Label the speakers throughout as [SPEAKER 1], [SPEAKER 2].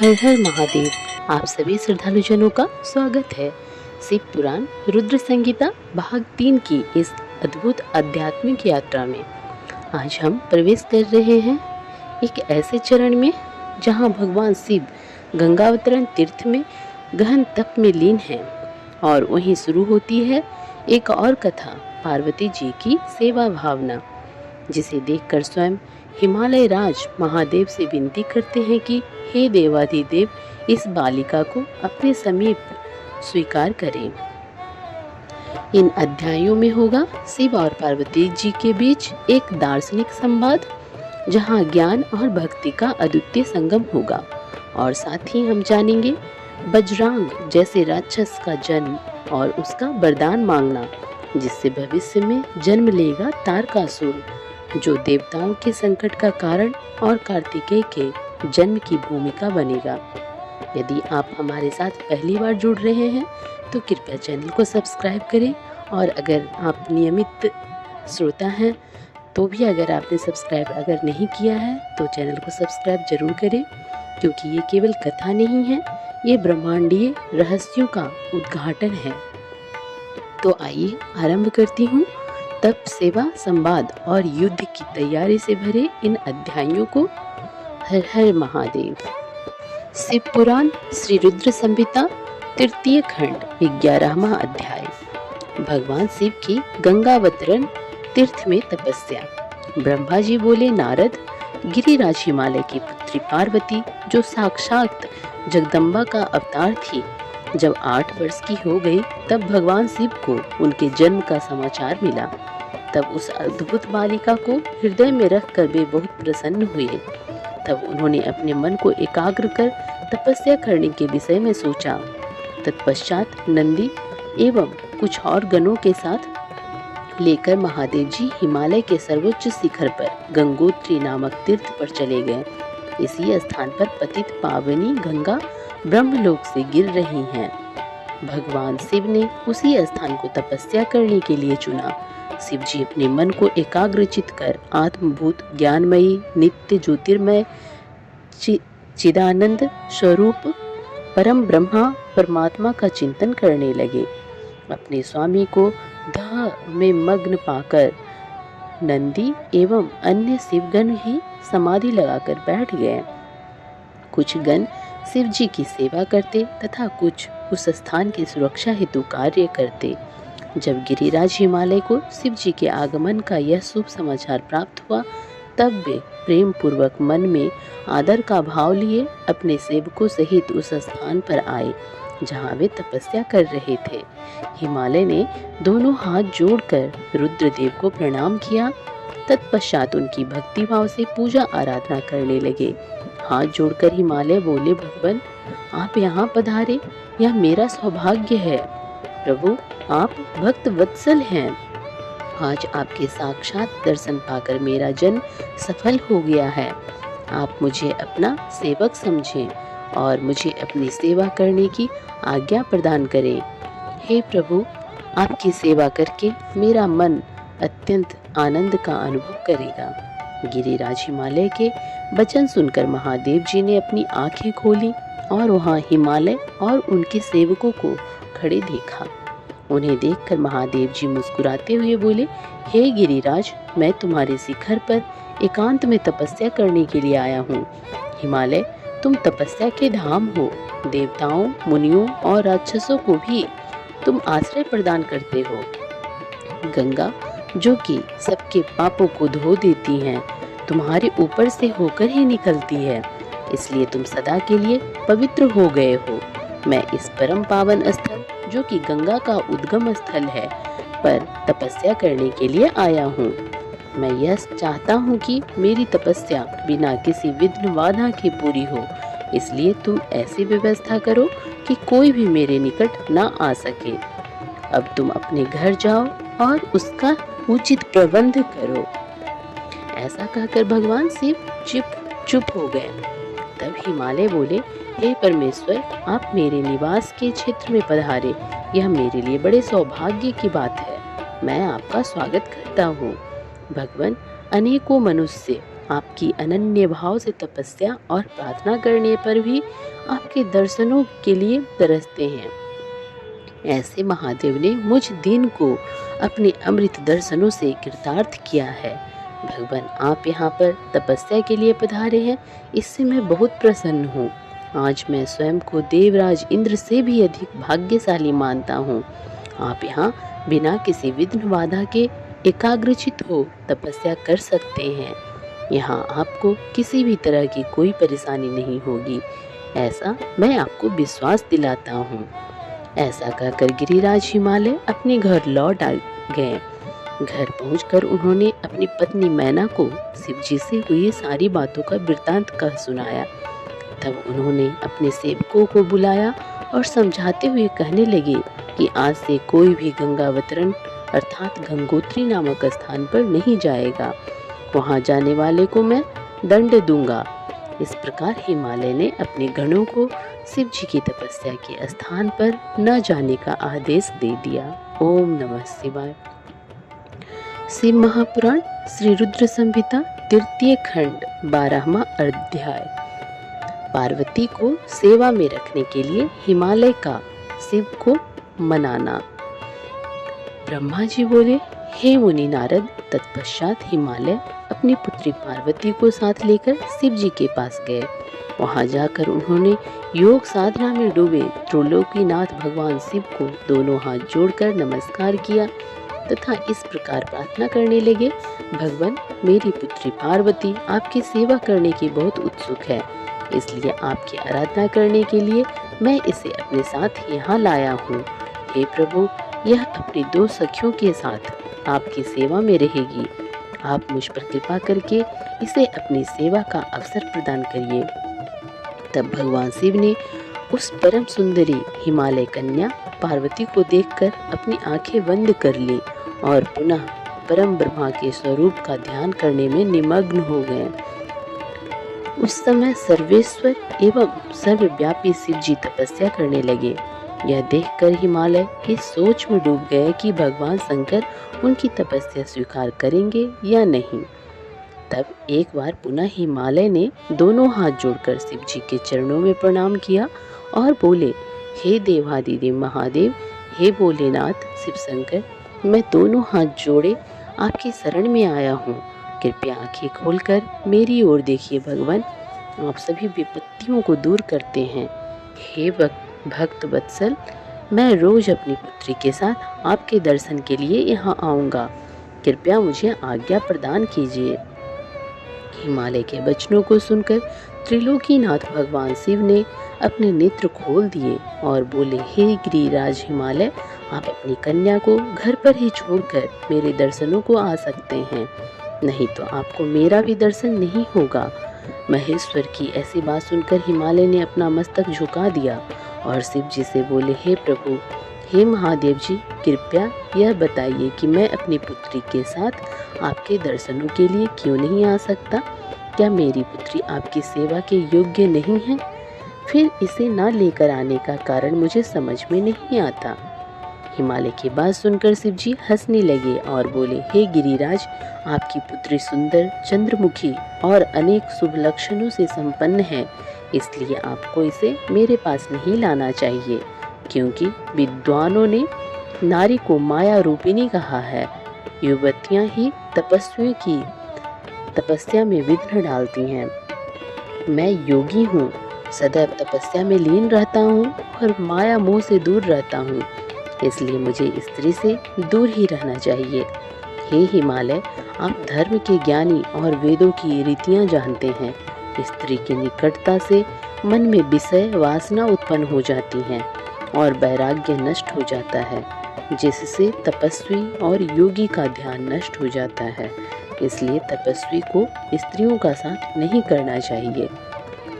[SPEAKER 1] हर हर महादेव। आप सभी श्रद्धालुजनों का स्वागत है शिव पुराण रुद्र संहिता भाग 3 की इस अद्भुत आध्यात्मिक यात्रा में। आज हम प्रवेश कर रहे हैं एक ऐसे चरण में जहां भगवान शिव गंगावतरण तीर्थ में गहन तप में लीन हैं और वहीं शुरू होती है एक और कथा, पार्वती जी की सेवा भावना, जिसे देखकर स्वयं हिमालय राज महादेव से विनती करते हैं कि हे देवाधिदेव, इस बालिका को अपने समीप स्वीकार करें। इन अध्यायों में होगा शिव और पार्वती जी के बीच एक दार्शनिक संवाद, जहां ज्ञान और भक्ति का अद्वितीय संगम होगा। और साथ ही हम जानेंगे बजरंग जैसे राक्षस का जन्म और उसका वरदान मांगना, जिससे भविष्य में जन्म लेगा तारकासुर, जो देवताओं के संकट का कारण और कार्तिकेय के जन्म की भूमिका बनेगा। यदि आप हमारे साथ पहली बार जुड़ रहे हैं तो कृपया चैनल को सब्सक्राइब करें, और अगर आप नियमित श्रोता हैं तो भी अगर आपने सब्सक्राइब अगर नहीं किया है तो चैनल को सब्सक्राइब जरूर करें, क्योंकि ये केवल कथा नहीं है, ये ब्रह्मांडीय रहस्यों का उद्घाटन है। तो आइए आरंभ करती हूँ तप, सेवा, संवाद और युद्ध की तैयारी से भरे इन अध्यायों को। हर हर महादेव। शिव पुराण श्री रुद्र संहिता तृतीय खंड 11वां अध्याय। भगवान शिव की गंगावतरण तीर्थ में तपस्या। ब्रह्मा जी बोले, नारद, गिरिराज हिमालय की पुत्री पार्वती, जो साक्षात जगदम्बा का अवतार थी, जब 8 वर्ष की हो गई तब भगवान शिव को उनके जन्म का समाचार मिला। तब उस अद्भुत बालिका को हृदय में रखकर वे बहुत प्रसन्न हुए। तब उन्होंने अपने मन को एकाग्र कर तपस्या करने के विषय में सोचा। तत्पश्चात नंदी एवं कुछ और गणों के साथ लेकर महादेव जी हिमालय के सर्वोच्च शिखर पर गंगोत्री नामक तीर्थ पर चले गए। इसी स्थान पर पतित पावनी गंगा ब्रह्मलोक से गिर रही हैं। भगवान शिव ने उसी स्थान को तपस्या करने के लिए चुना। शिव जी अपने मन को एकाग्रचित कर आत्मभूत ज्ञानमयी नित्य ज्योतिर्मय चिदानंद स्वरूप परम ब्रह्मा परमात्मा का चिंतन करने लगे। अपने स्वामी को ध्यान में मग्न पाकर नंदी एवं अन्य शिवगण ही समाधि लगाकर बैठ गए। कुछ गण शिव जी की सेवा करते तथा कुछ उस स्थान की सुरक्षा हेतु कार्य करते। जब गिरिराज हिमालय को शिव जी के आगमन का यह शुभ समाचार प्राप्त हुआ, तब वे प्रेम पूर्वक मन में आदर का भाव लिए अपने सेवकों सहित उस स्थान पर आए जहाँ वे तपस्या कर रहे थे। हिमालय ने दोनों हाथ जोड़कर रुद्रदेव को प्रणाम किया। तत्पश्चात उनकी भक्ति भाव से पूजा आराधना करने लगे। हाथ जोड़कर हिमालय बोले, भगवान, आप यहाँ पधारे, यह मेरा सौभाग्य है। प्रभु, आप भक्त वत्सल हैं। आज आपके साक्षात दर्शन पाकर मेरा जन्म सफल हो गया है। आप मुझे अपना सेवक समझें और मुझे अपनी सेवा करने की आज्ञा प्रदान करें। हे प्रभु, आपकी सेवा करके मेरा मन अत्यंत आनंद का अनुभव करेगा। गिरिराज हिमालय के वचन सुनकर महादेव जी ने अपनी आंखें खोली और वहां हिमालय और उनके सेवकों को खड़े देखा। उन्हें देखकर महादेव जी मुस्कुराते हुए बोले, हे गिरिराज, मैं तुम्हारे शिखर पर एकांत में तपस्या करने के लिए आया हूँ। हिमालय, तुम तपस्या के धाम हो। देवताओं, मुनियों और राक्षसों को भी तुम आश्रय प्रदान करते हो। गंगा, जो कि सबके पापों को धो देती हैं, तुम्हारे ऊपर से होकर ही निकलती है, इसलिए तुम सदा के लिए पवित्र हो गए हो। मैं इस परम पावन स्थल, जो कि गंगा का उद्गम स्थल है, पर तपस्या करने के लिए आया हूँ। मैं यह चाहता हूँ कि मेरी तपस्या बिना किसी विघ्न बाधा के पूरी हो, इसलिए तुम ऐसी व्यवस्था करो कि कोई भी मेरे निकट ना आ सके। अब तुम अपने घर जाओ और उसका उचित प्रबंध करो। ऐसा कहकर भगवान शिव चुप हो गए। तब हिमालय बोले, हे परमेश्वर, आप मेरे निवास के क्षेत्र में पधारे, यह मेरे लिए बड़े सौभाग्य की बात है। मैं आपका स्वागत करता हूँ। भगवान, अनेकों मनुष्य आपकी अनन्य भाव से तपस्या और प्रार्थना करने पर भी आपके दर्शनों के लिए तरसते हैं। ऐसे महादेव ने मुझ दीन को अपने अमृत दर्शनों से कृतार्थ किया है। भगवान, आप यहाँ पर तपस्या के लिए पधारे हैं, इससे मैं बहुत प्रसन्न हूँ। आज मैं स्वयं को देवराज इंद्र से भी अधिक भाग्यशाली मानता हूँ। आप यहाँ बिना किसी विघ्न बाधा के एकाग्रचित हो तपस्या कर सकते हैं। यहाँ आपको किसी भी तरह की कोई परेशानी नहीं होगी, ऐसा मैं आपको विश्वास दिलाता हूँ। ऐसा कहकर गिरिराज हिमालय अपने घर लौट आ गए। घर पहुंचकर उन्होंने अपनी पत्नी मैना को शिवजी से हुई सारी बातों का वृत्तांत कह सुनाया। तब उन्होंने अपने सेवकों को बुलाया और समझाते हुए कहने लगे कि आज से कोई भी गंगावतरण अर्थात गंगोत्री नामक स्थान पर नहीं जाएगा। वहां जाने वाले को मैं दंड दूंगा। इस प्रकार हिमालय ने अपने गणों को शिव जी की तपस्या के स्थान पर न जाने का आदेश दे दिया। ओम नमः शिवाय। शिव महापुराण श्री रुद्र संहिता तृतीय खंड 12वां अध्याय। पार्वती को सेवा में रखने के लिए हिमालय का शिव को मनाना। ब्रह्मा जी बोले, हे मुनि नारद। तत्पश्चात हिमालय अपनी पुत्री पार्वती को साथ लेकर शिव जी के पास गए। वहां जाकर उन्होंने योग साधना में डूबे त्रिलोकीनाथ भगवान शिव को दोनों हाथ जोड़कर नमस्कार किया तथा इस प्रकार प्रार्थना करने लगे, भगवान, मेरी पुत्री पार्वती आपकी सेवा करने की बहुत उत्सुक है, इसलिए आपकी आराधना करने के लिए मैं इसे अपने साथ यहाँ लाया हूँ। हे प्रभु, यह अपनी 2 सखियों के साथ आपकी सेवा में रहेगी। आप मुझ पर कृपा करके इसे अपनी सेवा का अवसर प्रदान करिए। तब भगवान शिव ने उस परम सुंदरी हिमालय कन्या पार्वती को देखकर अपनी आंखें बंद कर ली और पुनः परम ब्रह्मा के स्वरूप का ध्यान करने में निमग्न हो गए। उस समय सर्वेश्वर एवं सर्वव्यापी शिव जी तपस्या करने लगे। यह देखकर हिमालय इस सोच में डूब गए कि भगवान शंकर उनकी तपस्या स्वीकार करेंगे या नहीं। तब एक बार पुनः हिमालय ने दोनों हाथ जोड़कर शिव जी के चरणों में प्रणाम किया और बोले, हे देवादिदेव महादेव, हे भोलेनाथ शिव शंकर, मैं दोनों हाथ जोड़े आपकी शरण में आया हूँ। कृपया आंखें खोलकर मेरी ओर देखिए भगवान, आप सभी विपत्तियों को दूर करते हैं। हे भक्त वत्सल, मैं रोज अपनी पुत्री के साथ आपके दर्शन के लिए यहाँ आऊँगा, कृपया मुझे आज्ञा प्रदान कीजिए। हिमालय के वचनों को सुनकर त्रिलोकीनाथ भगवान शिव ने अपने नेत्र खोल दिए और बोले, हे गिरिराज हिमालय, आप अपनी कन्या को घर पर ही छोड़कर मेरे दर्शनों को आ सकते हैं, नहीं तो आपको मेरा भी दर्शन नहीं होगा। महेश्वर की ऐसी बात सुनकर हिमालय ने अपना मस्तक झुका दिया और शिव जी से बोले, हे प्रभु, हे महादेव जी, कृपया यह बताइए कि मैं अपनी पुत्री के साथ आपके दर्शनों के लिए क्यों नहीं आ सकता? क्या मेरी पुत्री आपकी सेवा के योग्य नहीं है? फिर इसे न लेकर आने का कारण मुझे समझ में नहीं आता। हिमालय की बात सुनकर शिव जी हंसने लगे और बोले, हे गिरिराज, आपकी पुत्री सुंदर, चंद्रमुखी और अनेक शुभ लक्षणों से संपन्न है, इसलिए आपको इसे मेरे पास नहीं लाना चाहिए, क्योंकि विद्वानों ने नारी को माया रूपिणी कहा है। युवतियाँ ही तपस्वियों की तपस्या में विघ्न डालती हैं। मैं योगी हूँ, सदैव तपस्या में लीन रहता हूँ और माया मोह से दूर रहता हूँ, इसलिए मुझे स्त्री से दूर ही रहना चाहिए। हे हिमालय, आप धर्म के ज्ञानी और वेदों की रीतियाँ जानते हैं। स्त्री की निकटता से मन में विषय वासना उत्पन्न हो जाती है और वैराग्य नष्ट हो जाता है, जिससे तपस्वी और योगी का ध्यान नष्ट हो जाता है। इसलिए तपस्वी को स्त्रियों का साथ नहीं करना चाहिए।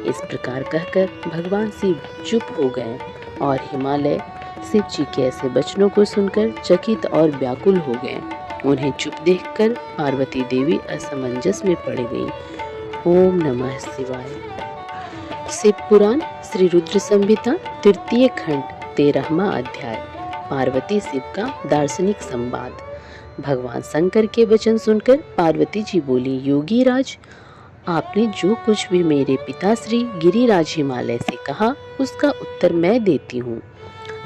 [SPEAKER 1] इस प्रकार कहकर भगवान शिव चुप हो गए और हिमालय शिव जी के ऐसे वचनों को सुनकर चकित और व्याकुल हो गए। उन्हें चुप देखकर पार्वती देवी असमंजस में पड़ गई। ओम नमः शिवाय। शिव पुराण श्री रुद्र संहिता तृतीय खंड 13वां अध्याय। पार्वती शिव का दार्शनिक संवाद। भगवान शंकर के वचन सुनकर पार्वती जी बोली, योगी राज, आपने जो कुछ भी मेरे पिताश्री गिरिराज हिमालय से कहा उसका उत्तर मैं देती हूँ।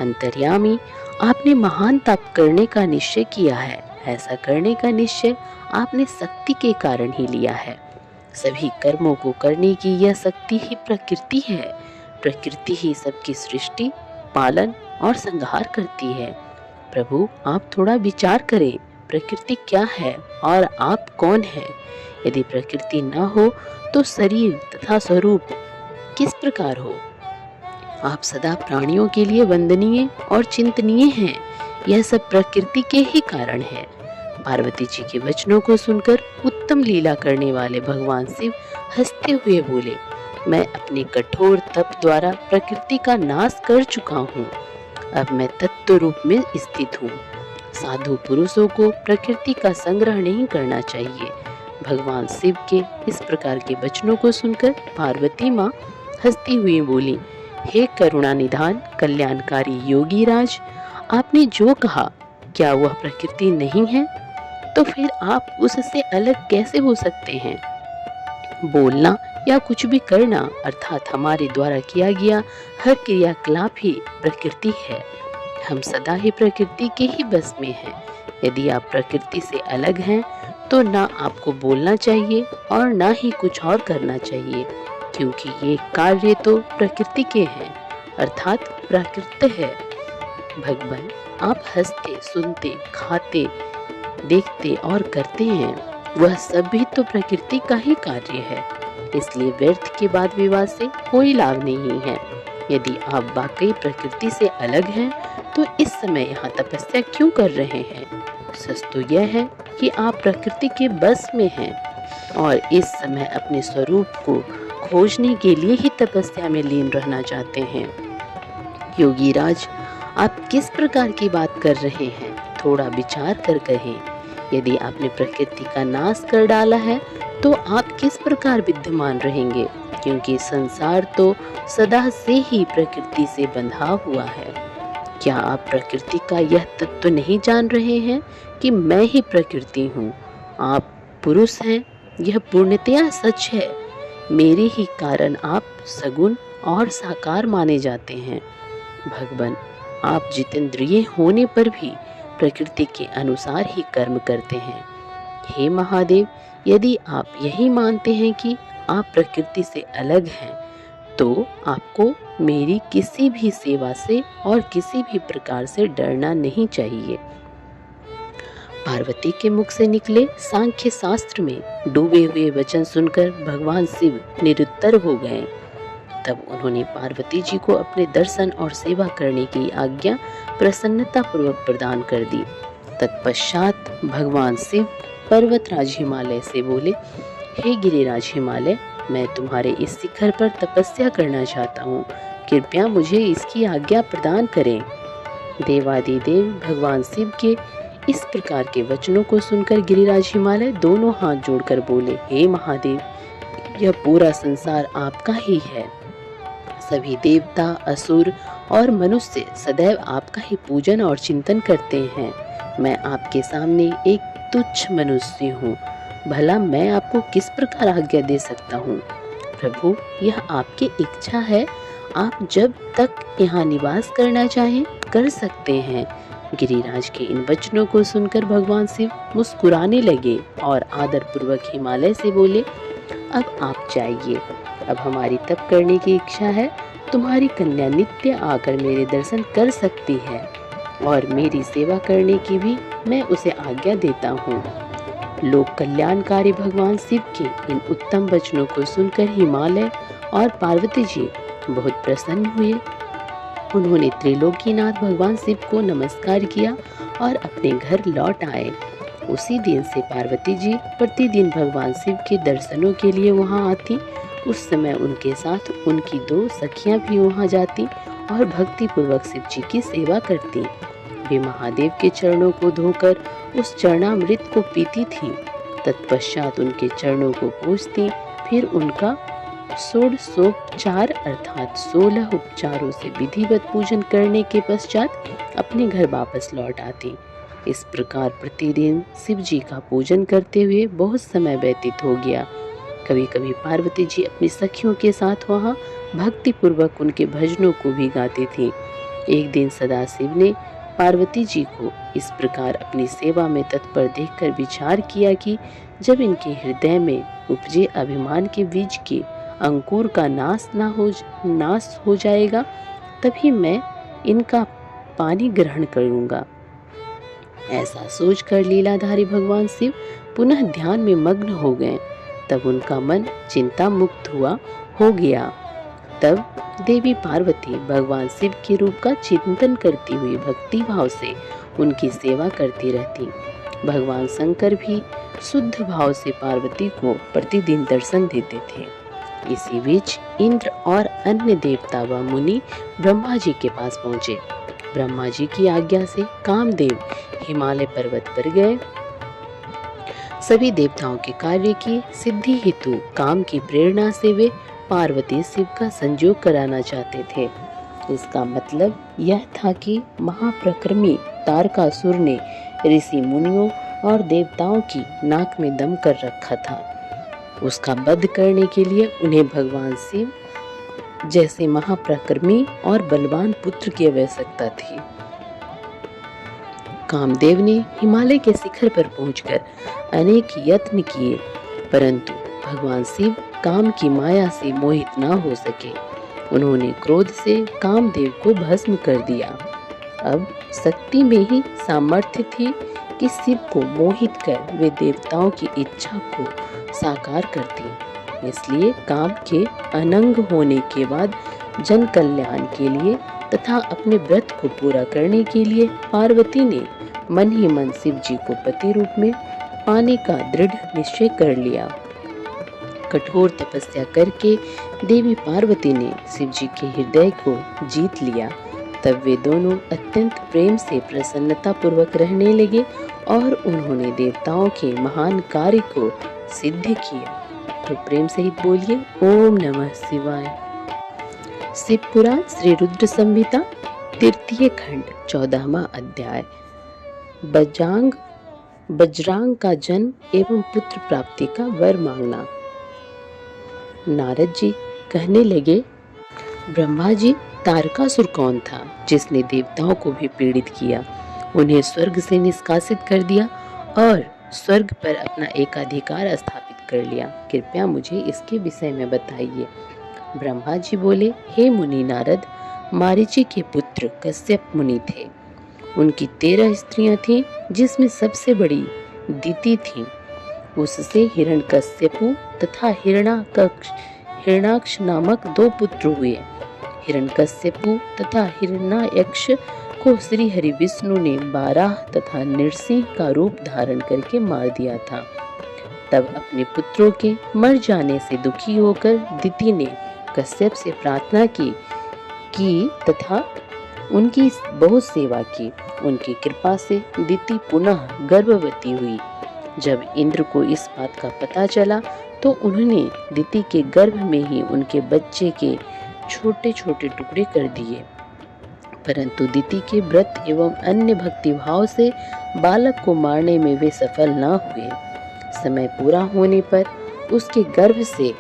[SPEAKER 1] अंतर्यामी, आपने महान तप करने का निश्चय किया है। ऐसा करने का निश्चय आपने शक्ति के कारण ही लिया है। सभी कर्मों को करने की यह शक्ति ही प्रकृति है। प्रकृति ही सबकी सृष्टि, पालन और संहार करती है। प्रभु, आप थोड़ा विचार करें, प्रकृति क्या है और आप कौन हैं? यदि प्रकृति न हो तो शरीर तथा स्वरूप किस प्रकार हो? आप सदा प्राणियों के लिए वंदनीय और चिंतनीय हैं। यह सब प्रकृति के ही कारण है। पार्वती जी के वचनों को सुनकर उत्तम लीला करने वाले भगवान शिव हंसते हुए बोले, मैं अपने कठोर तप द्वारा प्रकृति का नाश कर चुका हूँ। अब मैं तत्व रूप में स्थित हूँ। साधु पुरुषों को प्रकृति का संग्रह नहीं करना चाहिए। भगवान शिव के इस प्रकार के वचनों को सुनकर पार्वती माँ हंसती हुई बोली, हे करुणा निधान कल्याणकारी योगी राज, आपने जो कहा क्या वह प्रकृति नहीं है? तो फिर आप उससे अलग कैसे हो सकते हैं? बोलना या कुछ भी करना अर्थात हमारे द्वारा किया गया हर क्रियाकलाप ही प्रकृति है। हम सदा ही प्रकृति के ही बस में हैं। यदि आप प्रकृति से अलग हैं तो ना आपको बोलना चाहिए और ना ही कुछ और करना चाहिए, क्योंकि ये कार्य तो प्रकृति के हैं अर्थात प्राकृत है। भगवान, आप हंसते, सुनते, खाते, देखते और करते हैं, वह सब भी तो प्रकृति का ही कार्य है। इसलिए व्यर्थ के वाद विवाद से कोई लाभ नहीं है। यदि आप वाकई प्रकृति से अलग हैं तो इस समय यहाँ तपस्या क्यों कर रहे हैं? सच तो यह है कि आप प्रकृति के बस में हैं और इस समय अपने स्वरूप को खोजने के लिए ही तपस्या में लीन रहना चाहते हैं। योगी राज, आप किस प्रकार की बात कर रहे हैं? थोड़ा विचार कर कहें। यदि आपने प्रकृति का नाश कर डाला है तो आप किस प्रकार विद्यमान रहेंगे? क्योंकि संसार तो सदा से ही प्रकृति से बंधा हुआ है। क्या आप प्रकृति का यह तत्व नहीं जान रहे हैं कि मैं ही प्रकृति हूँ? आप पुरुष हैं, यह पूर्णतया सच है। मेरे ही कारण आप सगुण और साकार माने जाते हैं। भगवान, आप जितेंद्रिय होने पर भी प्रकृति के अनुसार ही कर्म करते हैं। हे महादेव, यदि आप यही मानते हैं कि आप प्रकृति से अलग हैं तो आपको मेरी किसी भी सेवा से और किसी भी प्रकार से डरना नहीं चाहिए। पार्वती के मुख से निकले सांख्य शास्त्र में डूबे हुए वचन सुनकर भगवान शिव निरुत्तर हो गए। तब उन्होंने पार्वती जी को अपने दर्शन और सेवा करने की आज्ञा प्रसन्नता पूर्वक प्रदान कर दी। तत्पश्चात भगवान शिव पर्वतराज हिमालय से बोले, हे गिरिराज हिमालय, मैं तुम्हारे इस शिखर पर तपस्या करना चाहता हूँ। कृपया मुझे इसकी आज्ञा प्रदान करें। देवादिदेव भगवान शिव के इस प्रकार के वचनों को सुनकर गिरिराज हिमालय दोनों हाथ जोड़कर बोले, हे महादेव, यह पूरा संसार आपका ही है। सभी देवता, असुर और मनुष्य सदैव आपका ही पूजन और चिंतन करते हैं। मैं आपके सामने एक तुच्छ मनुष्य हूँ। भला मैं आपको किस प्रकार आज्ञा दे सकता हूँ? प्रभु, यह आपकी इच्छा है। आप जब तक यहाँ निवास करना चाहें कर सकते हैं। गिरिराज के इन वचनों को सुनकर भगवान शिव मुस्कुराने लगे और आदर पूर्वक हिमालय से बोले, अब आप जाइए। अब हमारी तप करने की इच्छा है। तुम्हारी कन्या नित्य आकर मेरे दर्शन कर सकती है और मेरी सेवा करने की भी मैं उसे आज्ञा देता हूँ। लोक कल्याणकारी भगवान शिव के इन उत्तम वचनों को सुनकर हिमालय और पार्वती जी बहुत प्रसन्न हुए। उन्होंने त्रिलोकीनाथ भगवान शिव को नमस्कार किया और अपने घर लौट आए। उसी दिन से पार्वती जी प्रतिदिन भगवान शिव के दर्शनों के लिए वहां आती। उस समय उनके साथ उनकी 2 सखियां भी वहां जाती और भक्ति पूर्वक शिव जी की सेवा करती। वे महादेव के चरणों को धोकर उस चरणामृत को पीती थी। तत्पश्चात उनके चरणों को पूजती, फिर उनका षोडशोपचार अर्थात 16 उपचारों से विधिवत पूजन करने के पश्चात अपने घर वापस लौट आती। इस प्रकार प्रतिदिन शिव जी का पूजन करते हुए बहुत समय व्यतीत हो गया। कभी कभी पार्वती जी अपनी सखियों के साथ वहाँ भक्तिपूर्वक उनके भजनों को भी गाती थीं। एक दिन सदाशिव ने पार्वती जी को इस प्रकार अपनी सेवा में तत्पर देखकर विचार किया कि जब इनके हृदय में उपजे अभिमान के बीज के अंकुर का नाश हो जाएगा, तभी मैं इनका पानी ग्रहण करूंगा। ऐसा सोचकर लीलाधारी भगवान शिव पुनः ध्यान में मग्न हो गए। तब उनका मन चिंता मुक्त हो गया। तब देवी पार्वती भगवान शिव के रूप का चिंतन करती हुई भक्ति भाव से उनकी सेवा करती रहती। भगवान शंकर भी शुद्ध भाव से पार्वती को प्रतिदिन दर्शन देते थे। इसी बीच इंद्र और अन्य देवता व मुनि ब्रह्मा जी के पास पहुंचे। ब्रह्मा जी की आज्ञा से कामदेव हिमालय पर्वत पर गए। सभी देवताओं के कार्य की सिद्धि हेतु काम की प्रेरणा से वे पार्वती शिव का संयोग कराना चाहते थे। इसका मतलब यह था कि महाप्रक्रमी तारकासुर ने ऋषि मुनियों और देवताओं की नाक में दम कर रखा था। उसका वध करने के लिए उन्हें भगवान शिव जैसे महाप्रक्रमी और बलवान पुत्र की आवश्यकता थी। कामदेव ने हिमालय के शिखर पर पहुंचकर अनेक यत्न किए, परंतु भगवान शिव काम की माया से मोहित न हो सके। उन्होंने क्रोध से कामदेव को भस्म कर दिया। अब शक्ति में ही सामर्थ्य थी कि शिव को मोहित कर वे देवताओं की इच्छा को साकार करती। इसलिए काम के अनंग होने के बाद जन कल्याण के लिए तथा अपने व्रत को पूरा करने के लिए पार्वती ने मन ही मन शिव जी को पति रूप में पाने का दृढ़ निश्चय कर लिया। कठोर तपस्या करके देवी पार्वती ने शिव जी के हृदय को जीत लिया। तब वे दोनों अत्यंत प्रेम से प्रसन्नता पूर्वक रहने लगे और उन्होंने देवताओं के महान कार्य को सिद्ध किया। तो प्रेम सहित बोलिए ओम नमः शिवाय। शिव पुराण श्री रुद्र संहिता तृतीय खंड 14वां अध्याय। बजरांग का जन्म एवं पुत्र प्राप्ति का वर मांगना। नारद जी कहने लगे, ब्रह्मा जी, तारकासुर कौन था जिसने देवताओं को भी पीड़ित किया, उन्हें स्वर्ग से निष्कासित कर दिया और स्वर्ग पर अपना एकाधिकार स्थापित कर लिया। कृपया मुझे इसके विषय में बताइए। ब्रह्मा जी बोले, हे मुनि नारद, मारीची के पुत्र कश्यप मुनि थे। उनकी 13 स्त्रियां थीं, जिसमें सबसे बड़ी दिति थी। उससे हिरण्यकश्यपु तथा हिरण्याक्ष नामक 2 पुत्र हुए। हिरण्यकश्यपु तथा हिरण्याक्ष को श्री हरि विष्णु ने 12 तथा नृसिंह का रूप धारण करके मार दिया था। तब अपने पुत्रों के मर जाने से दुखी होकर दिति ने कश्यप से प्रार्थना की तथा उनकी बहुत सेवा की। उनकी कृपा से दिति पुनः गर्भवती हुई। जब इंद्र को इस बात का पता चला तो उन्होंने दिति के गर्भ में ही उनके बच्चे के छोटे छोटे टुकड़े कर दिए। परंतु दिति के व्रत एवं अन्य भक्ति भाव से बालक को मारने में वे सफल न हुए। समय पूरा होने पर उसके गर्भ से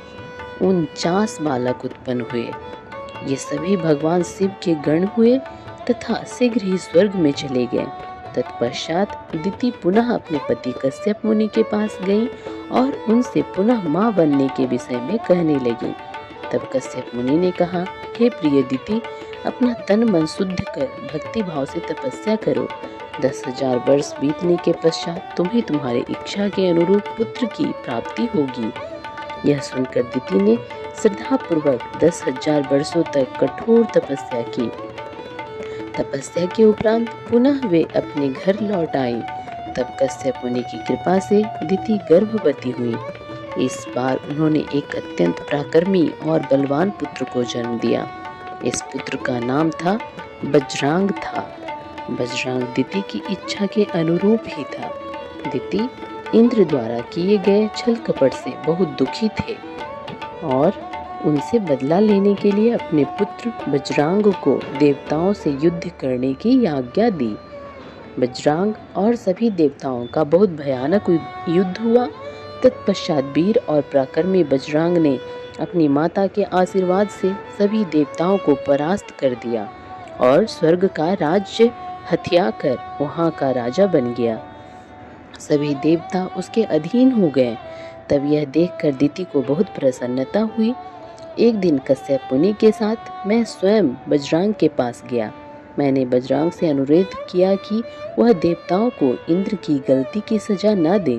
[SPEAKER 1] 49 बालक उत्पन्न हुए। ये सभी भगवान शिव के गण हुए तथा शीघ्र ही स्वर्ग में चले गए। तत्पश्चात दिति पुनः अपने पति कश्यप मुनि के पास गई और उनसे पुनः मां बनने के विषय में कहने लगी। तब कश्यप मुनि ने कहा, हे प्रिय दिति, अपना तन मन शुद्ध कर भक्ति भाव से तपस्या करो। 10,000 वर्ष बीतने के पश्चात तुम्हें तुम्हारी इच्छा के अनुरूप पुत्र की प्राप्ति होगी। यह सुनकर दिति ने श्रद्धा पूर्वक 10,000 वर्षों तक कठोर तपस्या की। तपस्या के उपरांत पुनः वे अपने घर लौट आई। तब कश्यप मुनि की कृपा से दिति गर्भवती हुई। इस बार उन्होंने एक अत्यंत पराक्रमी और बलवान पुत्र को जन्म दिया। इस पुत्र का नाम था बजरांग था। बजरांग दिति की इच्छा के अनुरूप ही था। दिति इंद्र द्वारा किए गए छल कपट से बहुत दुखी थे और उनसे बदला लेने के लिए अपने पुत्र बजरांग को देवताओं से युद्ध करने की आज्ञा दी। बजरांग और सभी देवताओं का बहुत भयानक युद्ध हुआ। तत्पश्चात वीर और पराक्रमी बजरंग ने अपनी माता के आशीर्वाद से सभी देवताओं को परास्त कर दिया और स्वर्ग का राज्य हथिया कर वहाँ का राजा बन गया। सभी देवता उसके अधीन हो गए। तब यह देखकर दिति को बहुत प्रसन्नता हुई। एक दिन कश्यप मुनि के साथ मैं स्वयं बजरंग के पास गया। मैंने बजरंग से अनुरोध किया कि वह देवताओं को इंद्र की गलती की सजा न दे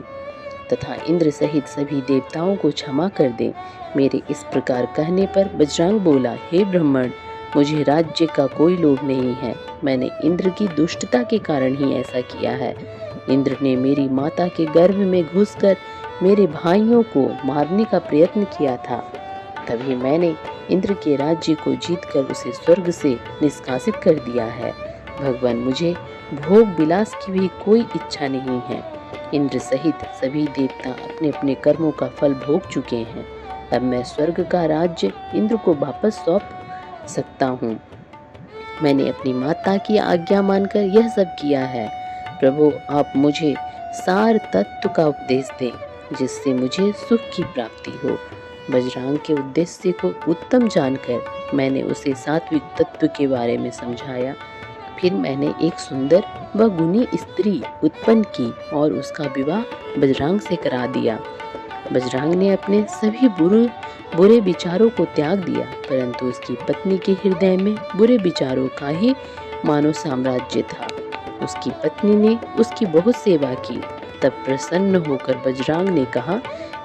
[SPEAKER 1] तथा इंद्र सहित सभी देवताओं को क्षमा कर दे। मेरे इस प्रकार कहने पर बजरंग बोला, हे ब्राह्मण, मुझे राज्य का कोई लोभ नहीं है। मैंने इंद्र की दुष्टता के कारण ही ऐसा किया है। इंद्र ने मेरी माता के गर्भ में घुसकर मेरे भाइयों को मारने का प्रयत्न किया था। तभी मैंने इंद्र के राज्य को जीतकर उसे स्वर्ग से निष्कासित कर दिया है। भगवान, मुझे भोग विलास की भी कोई इच्छा नहीं है। इंद्र सहित सभी देवता अपने अपने कर्मों का फल भोग चुके हैं। अब मैं स्वर्ग का राज्य इंद्र को वापस सौंप सकता हूँ। मैंने अपनी माता की आज्ञा मानकर यह सब किया है। प्रभु, आप मुझे सार तत्व का उपदेश दें जिससे मुझे सुख की प्राप्ति हो। बजरंग के उद्देश्य को उत्तम जानकर मैंने उसे सात्विक तत्व के बारे में समझाया। फिर मैंने एक सुंदर व गुणी स्त्री उत्पन्न की और उसका विवाह बजरंग से करा दिया। बजरंग ने अपने सभी बुरे विचारों को त्याग दिया, परंतु उसकी पत्नी के हृदय में बुरे विचारों का ही मानो साम्राज्य था। उसकी पत्नी ने उसकी बहुत सेवा की। तब प्रसन्न होकर बजरंग ने कहा,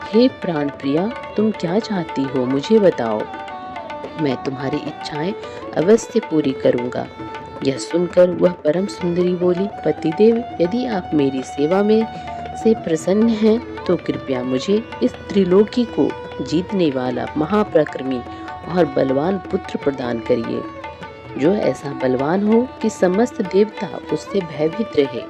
[SPEAKER 1] हे प्राण प्रिया, तुम क्या चाहती हो, मुझे बताओ। मैं तुम्हारी इच्छाएं अवश्य पूरी करूंगा। यह सुनकर वह परम सुंदरी बोली, पतिदेव, यदि आप मेरी सेवा में से प्रसन्न हैं तो कृपया मुझे इस त्रिलोकी को जीतने वाला महापराक्रमी और बलवान पुत्र प्रदान करिए, जो ऐसा बलवान हो कि समस्त देवता उससे भयभीत रहे।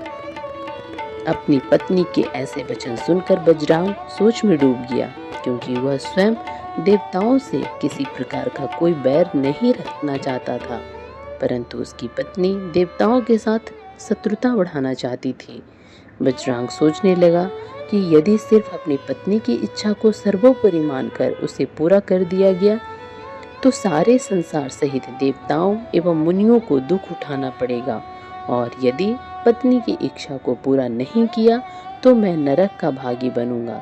[SPEAKER 1] अपनी पत्नी के ऐसे वचन सुनकर बजरंग सोच में डूब गया, क्योंकि वह स्वयं देवताओं से किसी प्रकार का कोई बैर नहीं रखना चाहता था, परंतु उसकी पत्नी देवताओं के साथ शत्रुता बढ़ाना चाहती थी। बजरंग सोचने लगा कि यदि सिर्फ अपनी पत्नी की इच्छा को सर्वोपरि मानकर उसे पूरा कर दिया गया तो सारे संसार सहित देवताओं एवं मुनियों को दुख उठाना पड़ेगा, और यदि पत्नी की इच्छा को पूरा नहीं किया तो मैं नरक का भागी बनूंगा।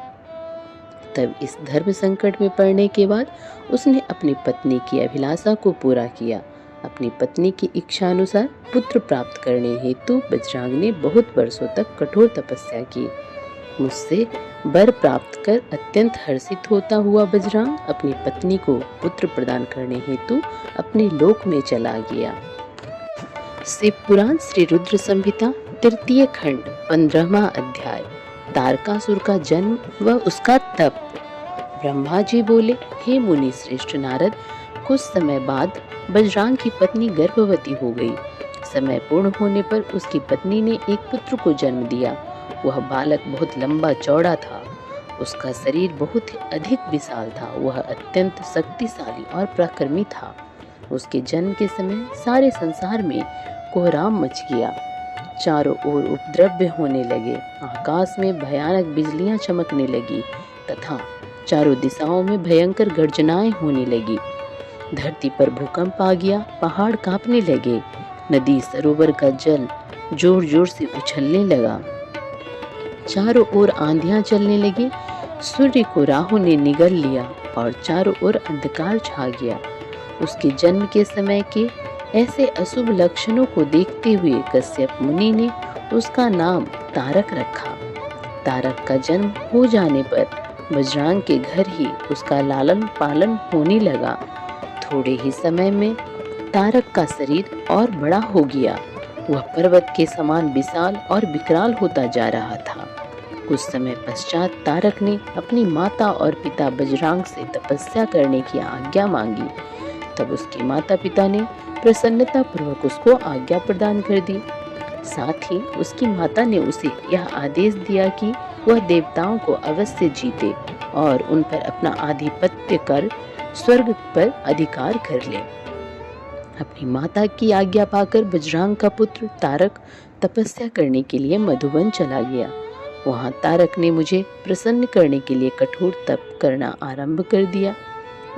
[SPEAKER 1] तब इस धर्म संकट में पड़ने के बाद उसने अपनी पत्नी की अभिलाषा को पूरा किया। अपनी पत्नी की इच्छा अनुसार पुत्र प्राप्त करने हेतु बजरंग ने बहुत वर्षों तक कठोर तपस्या की। मुझसे वर प्राप्त कर अत्यंत हर्षित होता हुआ बजरंग अपनी पत्नी को पुत्र प्रदान करने हेतु अपने लोक में चला गया। शिव पुराण श्री रुद्र संहिता तृतीय खंड 15वां अध्याय, तारकासुर का जन्म व उसका तप। ब्रह्मा जी बोले, हे मुनि श्रेष्ठ नारद, कुछ समय बाद बजरंग की पत्नी गर्भवती हो गई। समय पूर्ण होने पर उसकी पत्नी ने एक पुत्र को जन्म दिया। वह बालक बहुत लंबा चौड़ा था। उसका शरीर बहुत ही अधिक विशाल था। वह अत्यंत शक्तिशाली और पराक्रमी था। उसके जन्म के समय सारे संसार में कोहराम मच गया। चारों ओर उपद्रव होने लगे। आकाश में भयानक बिजलियां चमकने लगी तथा चारों दिशाओं में भयंकर गर्जनाएं होने लगी। धरती पर भूकंप आ गया। पहाड़ कांपने लगे। नदी सरोवर का जल जोर जोर से उछलने लगा। चारों ओर आंधियां चलने लगी। सूर्य को राहु ने निगल लिया और चारों ओर अंधकार छा गया। उसके जन्म के समय के ऐसे अशुभ लक्षणों को देखते हुए कश्यप मुनि ने उसका नाम तारक रखा। तारक का जन्म हो जाने पर बजरंग के घर ही उसका लालन पालन होने लगा। थोड़े ही समय में तारक का शरीर और बड़ा हो गया। वह पर्वत के समान विशाल और विकराल होता जा रहा था। कुछ समय पश्चात तारक ने अपनी माता और पिता बजरंग से तपस्या करने की आज्ञा मांगी। तब उसके माता पिता ने प्रसन्नता पूर्वक उसको आज्ञा प्रदान कर दी। साथ ही उसकी माता ने उसे यह आदेश दिया कि वह देवताओं को अवश्य जीते और उन पर अपना आधिपत्य कर स्वर्ग पर अधिकार कर ले। अपनी माता की आज्ञा पाकर बजरंग का पुत्र तारक तपस्या करने के लिए मधुवन चला गया। वहाँ तारक ने मुझे प्रसन्न करने के लिए कठोर तप करना आरंभ कर दिया।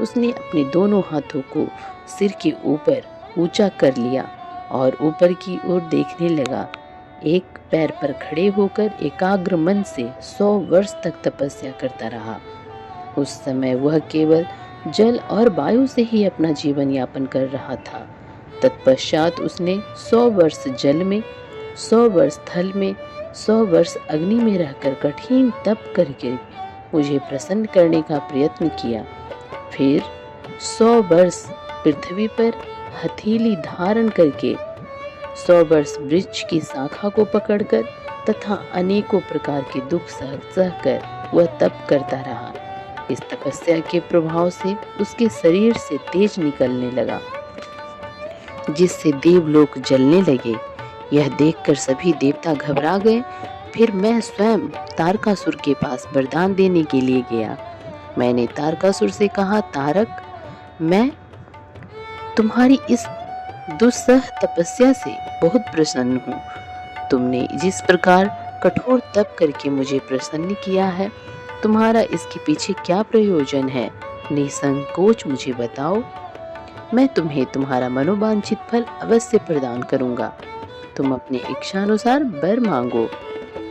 [SPEAKER 1] उसने अपने दोनों हाथों को सिर के ऊपर ऊंचा कर लिया और ऊपर की ओर देखने लगा। एक पैर पर खड़े होकर एकाग्र मन से 100 वर्ष तक तपस्या करता रहा। उस समय वह केवल जल और वायु से ही अपना जीवन यापन कर रहा था। तत्पश्चात उसने 100 वर्ष जल में, 100 वर्ष थल में, 100 वर्ष अग्नि में रहकर कठिन तप करके मुझे प्रसन्न करने का प्रयत्न किया। फिर 100 वर्ष पृथ्वी पर हथेली धारण करके, 100 वर्ष वृक्ष की शाखा को पकड़कर तथा अनेकों प्रकार के दुख सहकर वह तप करता रहा। इस तपस्या के प्रभाव से उसके शरीर से तेज निकलने लगा, जिससे देवलोक जलने लगे। यह देखकर सभी देवता घबरा गए। फिर मैं स्वयं तारकासुर के पास वरदान देने के लिए गया। मैंने तारकासुर से कहा, तारक, मैं तुम्हारी इस दुस्सह तपस्या से बहुत प्रसन्न हूँ। तुमने जिस प्रकार कठोर तप करके मुझे प्रसन्न किया है, तुम्हारा इसके पीछे क्या प्रयोजन है? निसंकोच मुझे बताओ। मैं तुम्हें तुम्हारा मनोवांछित फल अवश्य प्रदान करूंगा। तुम अपने इच्छानुसार वर मांगो।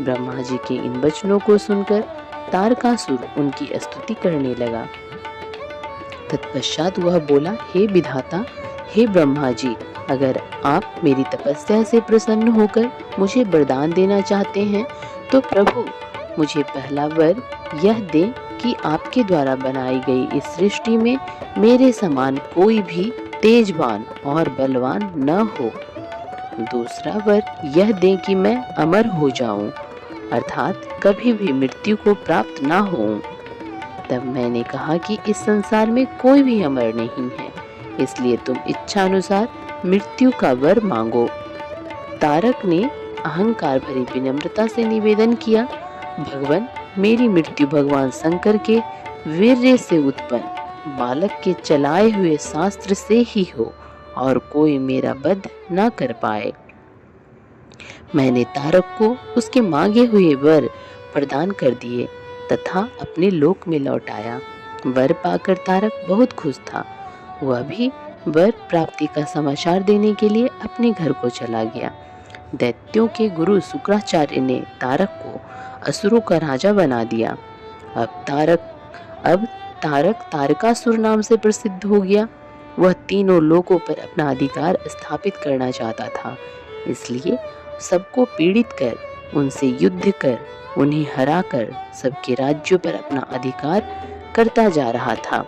[SPEAKER 1] ब्रह्मा जी के इन वचनों को सुनकर तारकासुर उनकी स्तुति करने लगा। तत्पश्चात वह बोला, हे विधाता, हे ब्रह्मा जी, अगर आप मेरी तपस्या से प्रसन्न होकर मुझे वरदान देना चाहते हैं तो प्रभु मुझे पहला वर यह दें कि आपके द्वारा बनाई गई इस सृष्टि में मेरे समान कोई भी तेजवान और बलवान न हो। दूसरा वर यह दें कि मैं अमर हो जाऊं, अर्थात कभी भी मृत्यु को प्राप्त ना हो। तब मैंने कहा कि इस संसार में कोई भी अमर नहीं है, इसलिए तुम इच्छानुसार मृत्यु का वर मांगो। तारक ने अहंकार भरी विनम्रता से निवेदन किया, भगवान, मेरी मृत्यु भगवान शंकर के वीर्य से उत्पन्न बालक के चलाए हुए शास्त्र से ही हो और कोई मेरा वध न कर पाए। मैंने तारक को उसके मांगे हुए वर प्रदान कर दिए तथा अपने लोक में लौट आया। वर पाकर तारक बहुत खुश था। वह भी वर प्राप्ति का समाचार देने के लिए अपने घर को चला गया। दैत्यों के गुरु शुक्राचार्य ने तारक को असुरों का राजा बना दिया। अब तारक तारकासुर नाम से प्रसिद्ध हो गया। वह तीनों लोकों पर अपना अधिकार स्थापित करना चाहता था, इसलिए सबको पीड़ित कर, उनसे युद्ध कर, उन्हें हराकर सबके राज्यों पर अपना अधिकार करता जा रहा था।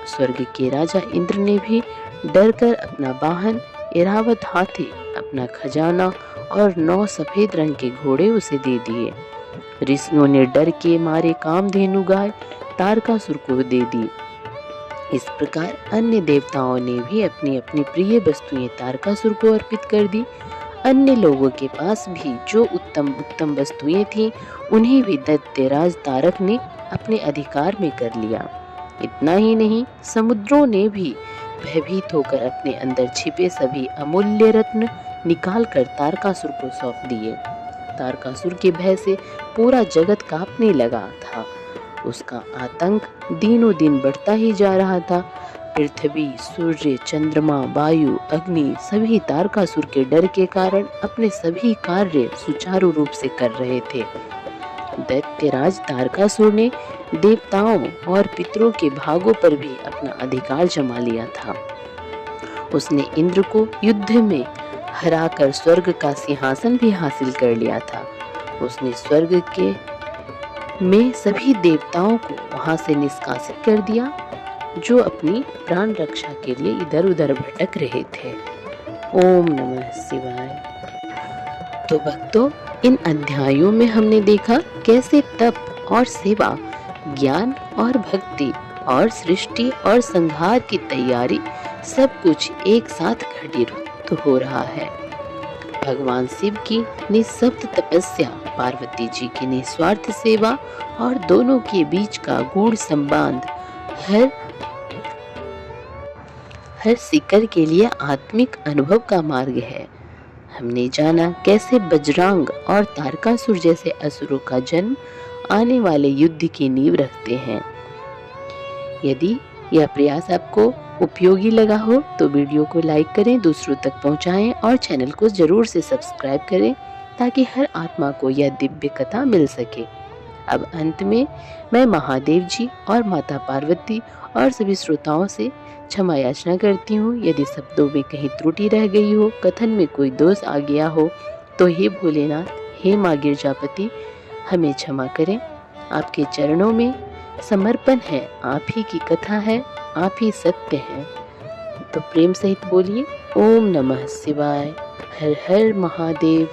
[SPEAKER 1] स्वर्ग के राजा इंद्र ने भी डरकर अपना वाहन ऐरावत हाथी, अपना खजाना और 9 सफेद रंग के घोड़े उसे दे दिए। ऋषियों ने डर के मारे कामधेनु गाय तारकासुर को दे दी। इस प्रकार अन्य देवताओं ने भी अपनी अपनी प्रिय वस्तुएं तारकासुर को अर्पित कर दी। अन्य लोगों के पास भी जो उत्तम उत्तम वस्तुएं थीं, उन्हें भी दैत्यराज तारक ने अपने अधिकार में कर लिया। इतना ही नहीं, समुद्रों ने भी भयभीत होकर अपने अंदर छिपे सभी अमूल्य रत्न निकाल कर तारकासुर को सौंप दिए। तारकासुर के भय से पूरा जगत कांपने लगा था। उसका आतंक दिनों दिन बढ़ता ही जा रहा था। पृथ्वी, सूर्य, चंद्रमा, वायु, अग्नि सभी तारकासुर के डर के कारण अपने सभी कार्य सुचारू रूप से कर रहे थे। दैत्यराज तारकासुर ने देवताओं और पितरों के भागों पर भी अपना अधिकार जमा लिया था। उसने इंद्र को युद्ध में हराकर स्वर्ग का सिंहासन भी हासिल कर लिया था। उसने स्वर्ग के में सभी देवताओं को वहां से निष्कासित कर दिया, जो अपनी प्राण रक्षा के लिए इधर उधर भटक रहे थे। ओम नमः शिवाय। तो भक्तों, इन अध्यायों में हमने देखा कैसे तप और सेवा, ज्ञान और भक्ति और सृष्टि और संहार की तैयारी सब कुछ एक साथ घटित हो रहा है। भगवान शिव की निःशब्द तपस्या, पार्वती जी की निस्वार्थ सेवा और दोनों के बीच का गूढ़ संबंध हर सीकर के लिए आत्मिक अनुभव का मार्ग है। हमने जाना कैसे बजरंग और तारकासुर जैसे असुरों का जन्म आने वाले युद्ध की नींव रखते हैं। यदि यह प्रयास आपको उपयोगी लगा हो तो वीडियो को लाइक करें, दूसरों तक पहुंचाएं और चैनल को जरूर से सब्सक्राइब करें ताकि हर आत्मा को यह दिव्य कथा मिल सके। अब अंत में मैं महादेव जी और माता पार्वती और सभी श्रोताओं से क्षमा याचना करती हूँ। यदि शब्दों में कहीं त्रुटि रह गई हो, कथन में कोई दोष आ गया हो तो हे भोलेनाथ, हे माँ गिरजापति, हमें क्षमा करें। आपके चरणों में समर्पण है, आप ही की कथा है, आप ही सत्य हैं। तो प्रेम सहित बोलिए ओम नमः शिवाय, हर हर महादेव।